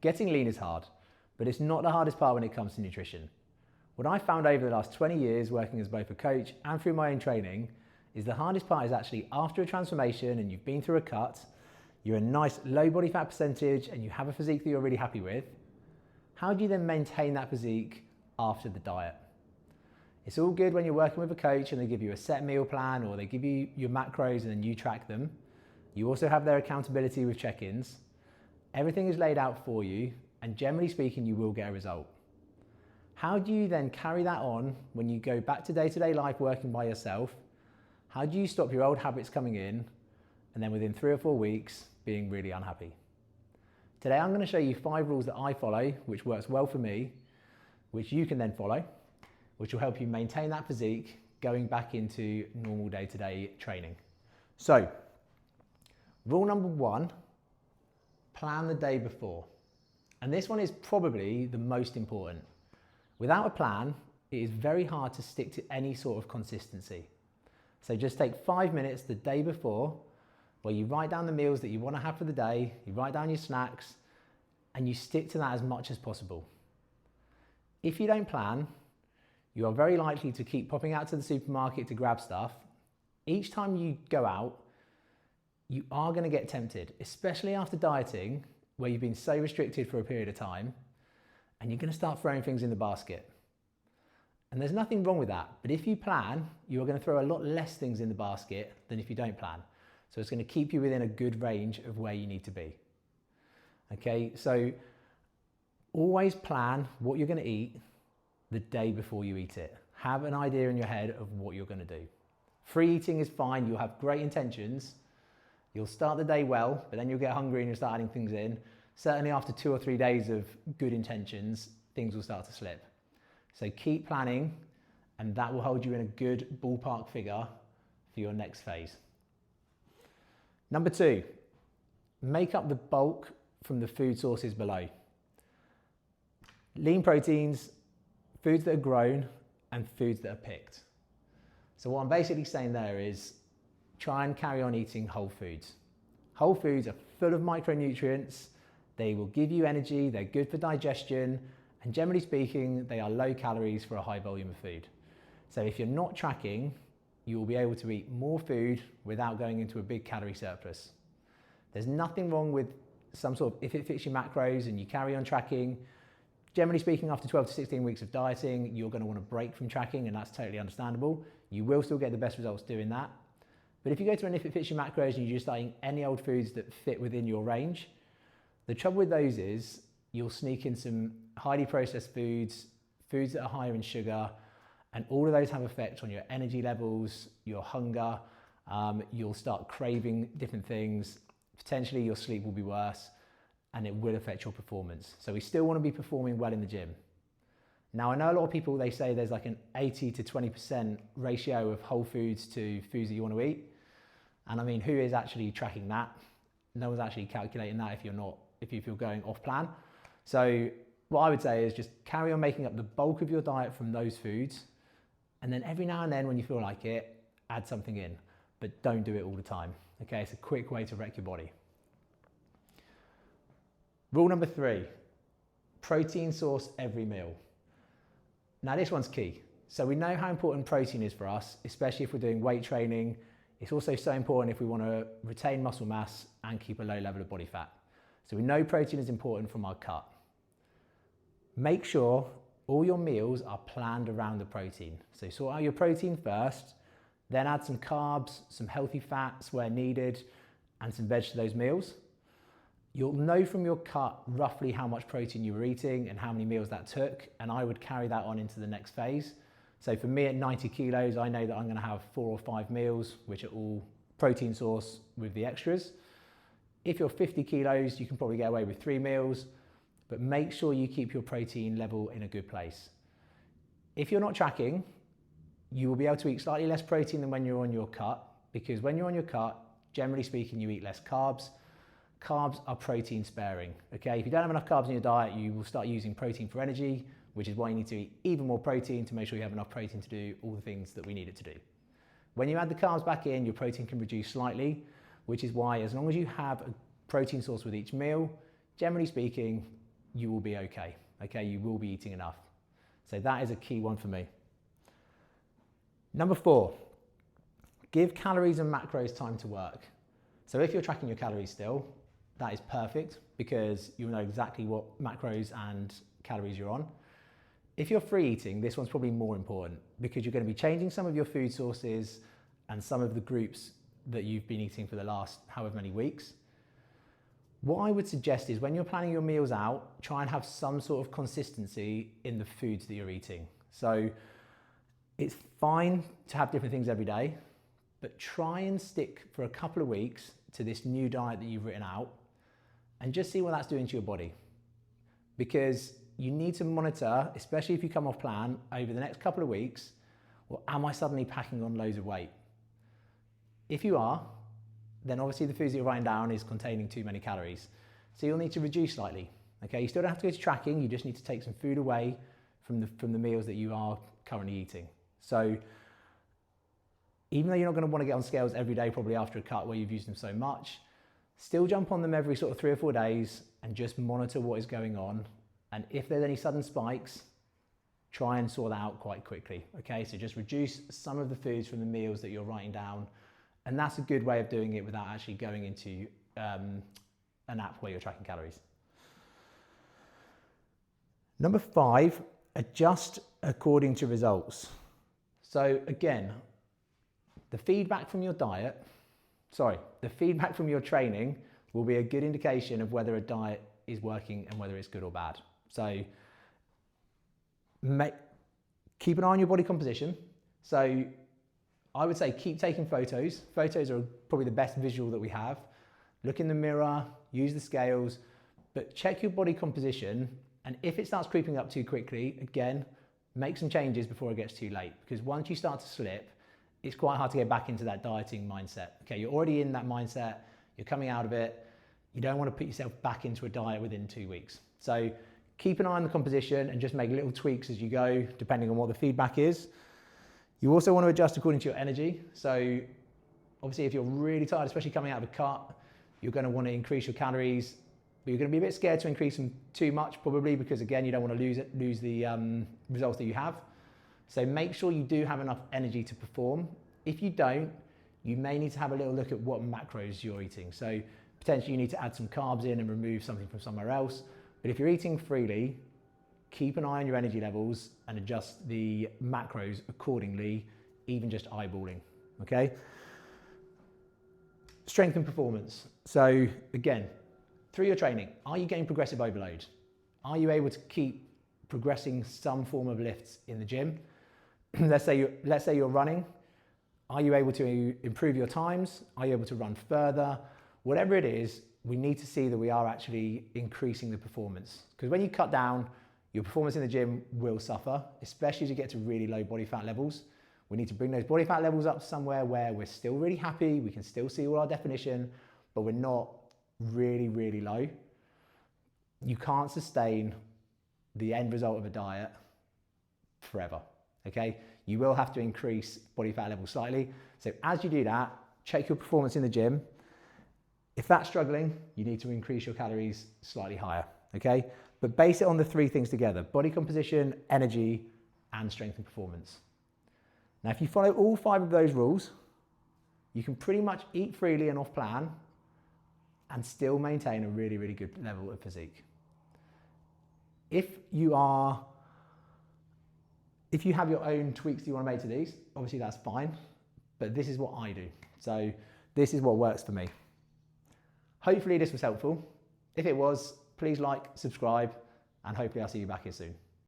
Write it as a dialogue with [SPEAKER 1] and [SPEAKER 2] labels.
[SPEAKER 1] Getting lean is hard, but it's not the hardest part when it comes to nutrition. What I found over the last 20 years working as both a coach and through my own training is the hardest part is actually after a transformation and you've been through a cut, you're a nice low body fat percentage and you have a physique that you're really happy with. How do you then maintain that physique after the diet? It's all good when you're working with a coach and they give you a set meal plan or they give you your macros and then you track them. You also have their accountability with check-ins. Everything is laid out for you and generally speaking, you will get a result. How do you then carry that on when you go back to day-to-day life working by yourself? How do you stop your old habits coming in and then within 3 or 4 weeks being really unhappy? Today I'm going to show you 5 rules that I follow, which works well for me, which you can then follow, which will help you maintain that physique going back into normal day-to-day training. So, rule number 1, plan the day before. And this one is probably the most important. Without a plan, it is very hard to stick to any sort of consistency. So just take 5 minutes the day before where you write down the meals that you want to have for the day, you write down your snacks, and you stick to that as much as possible. If you don't plan, you are very likely to keep popping out to the supermarket to grab stuff. Each time you go out, you are going to get tempted, especially after dieting, where you've been so restricted for a period of time, and you're going to start throwing things in the basket. And there's nothing wrong with that, but if you plan, you're going to throw a lot less things in the basket than if you don't plan. So it's going to keep you within a good range of where you need to be. Okay, so always plan what you're going to eat the day before you eat it. Have an idea in your head of what you're going to do. Free eating is fine, you'll have great intentions. You'll start the day well, but then you'll get hungry and you'll start adding things in. Certainly after 2 or 3 days of good intentions, things will start to slip. So keep planning and that will hold you in a good ballpark figure for your next phase. Number 2, make up the bulk from the food sources below. Lean proteins, foods that are grown and foods that are picked. So what I'm basically saying there is try and carry on eating whole foods. Whole foods are full of micronutrients. They will give you energy, they're good for digestion, and generally speaking, they are low calories for a high volume of food. So if you're not tracking, you will be able to eat more food without going into a big calorie surplus. There's nothing wrong with some sort of, if it fits your macros and you carry on tracking, generally speaking, after 12 to 16 weeks of dieting, you're going to want to break from tracking, and that's totally understandable. You will still get the best results doing that. But if you go to an if it fits your macros and you're just eating any old foods that fit within your range, the trouble with those is you'll sneak in some highly processed foods, foods that are higher in sugar, and all of those have effect on your energy levels, your hunger. You'll start craving different things. Potentially your sleep will be worse and it will affect your performance. So we still want to be performing well in the gym. Now I know a lot of people, they say there's like an 80 to 20% ratio of whole foods to foods that you want to eat. And I mean, who is actually tracking that? No one's actually calculating that if you're going off plan. So what I would say is just carry on making up the bulk of your diet from those foods. And then every now and then when you feel like it, add something in, but don't do it all the time. Okay, it's a quick way to wreck your body. Rule number 3, protein source every meal. Now this one's key. So we know how important protein is for us, especially if we're doing weight training. It's also so important if we want to retain muscle mass and keep a low level of body fat. So we know protein is important from our cut. Make sure all your meals are planned around the protein. So sort out your protein first, then add some carbs, some healthy fats where needed, and some veg to those meals. You'll know from your cut roughly how much protein you were eating and how many meals that took, and I would carry that on into the next phase. So for me at 90 kilos, I know that I'm gonna have 4 or 5 meals, which are all protein source with the extras. If you're 50 kilos, you can probably get away with 3 meals, but make sure you keep your protein level in a good place. If you're not tracking, you will be able to eat slightly less protein than when you're on your cut, because when you're on your cut, generally speaking, you eat less carbs. Carbs are protein sparing, okay? If you don't have enough carbs in your diet, you will start using protein for energy, which is why you need to eat even more protein to make sure you have enough protein to do all the things that we need it to do. When you add the carbs back in, your protein can reduce slightly, which is why as long as you have a protein source with each meal, generally speaking, you will be okay. Okay, you will be eating enough. So that is a key one for me. Number 4, give calories and macros time to work. So if you're tracking your calories still, that is perfect because you'll know exactly what macros and calories you're on. If you're free eating, this one's probably more important because you're going to be changing some of your food sources and some of the groups that you've been eating for the last however many weeks. What I would suggest is when you're planning your meals out, try and have some sort of consistency in the foods that you're eating. So it's fine to have different things every day, but try and stick for a couple of weeks to this new diet that you've written out and just see what that's doing to your body. Because you need to monitor, especially if you come off plan, over the next couple of weeks, well, am I suddenly packing on loads of weight? If you are, then obviously the foods that you're writing down is containing too many calories. So you'll need to reduce slightly. Okay, you still don't have to go to tracking, you just need to take some food away from the meals that you are currently eating. So even though you're not going to want to get on scales every day, probably after a cut where you've used them so much, still jump on them every sort of 3 or 4 days and just monitor what is going on. And if there's any sudden spikes, try and sort that out quite quickly. Okay, so just reduce some of the foods from the meals that you're writing down. And that's a good way of doing it without actually going into an app where you're tracking calories. Number 5, adjust according to results. So again, the feedback from your training will be a good indication of whether a diet is working and whether it's good or bad. So keep an eye on your body composition. So I would say keep taking photos. Photos are probably the best visual that we have. Look in the mirror, use the scales, but check your body composition. And if it starts creeping up too quickly, again, make some changes before it gets too late. Because once you start to slip, it's quite hard to get back into that dieting mindset. Okay, you're already in that mindset, you're coming out of it. You don't want to put yourself back into a diet within 2 weeks. So keep an eye on the composition and just make little tweaks as you go, depending on what the feedback is. You also want to adjust according to your energy. So obviously if you're really tired, especially coming out of a cut, you're going to want to increase your calories, but you're going to be a bit scared to increase them too much probably because again, you don't want to lose the results that you have. So make sure you do have enough energy to perform. If you don't, you may need to have a little look at what macros you're eating. So potentially you need to add some carbs in and remove something from somewhere else. But if you're eating freely, keep an eye on your energy levels and adjust the macros accordingly, even just eyeballing, okay? Strength and performance. So again, through your training, are you getting progressive overload? Are you able to keep progressing some form of lifts in the gym? Let's say you're running. Are you able to improve your times? Are you able to run further? Whatever it is, we need to see that we are actually increasing the performance. Because when you cut down, your performance in the gym will suffer, especially as you get to really low body fat levels. We need to bring those body fat levels up somewhere where we're still really happy, we can still see all our definition, but we're not really, really low. You can't sustain the end result of a diet forever, okay? You will have to increase body fat levels slightly. So as you do that, check your performance in the gym. If that's struggling, you need to increase your calories slightly higher, okay? But base it on the 3 things together: body composition, energy, and strength and performance. Now, if you follow all 5 of those rules, you can pretty much eat freely and off plan and still maintain a really, really good level of physique. If you have your own tweaks that you want to make to these, obviously that's fine, but this is what I do. So this is what works for me. Hopefully this was helpful. If it was, please like, subscribe, and hopefully I'll see you back here soon.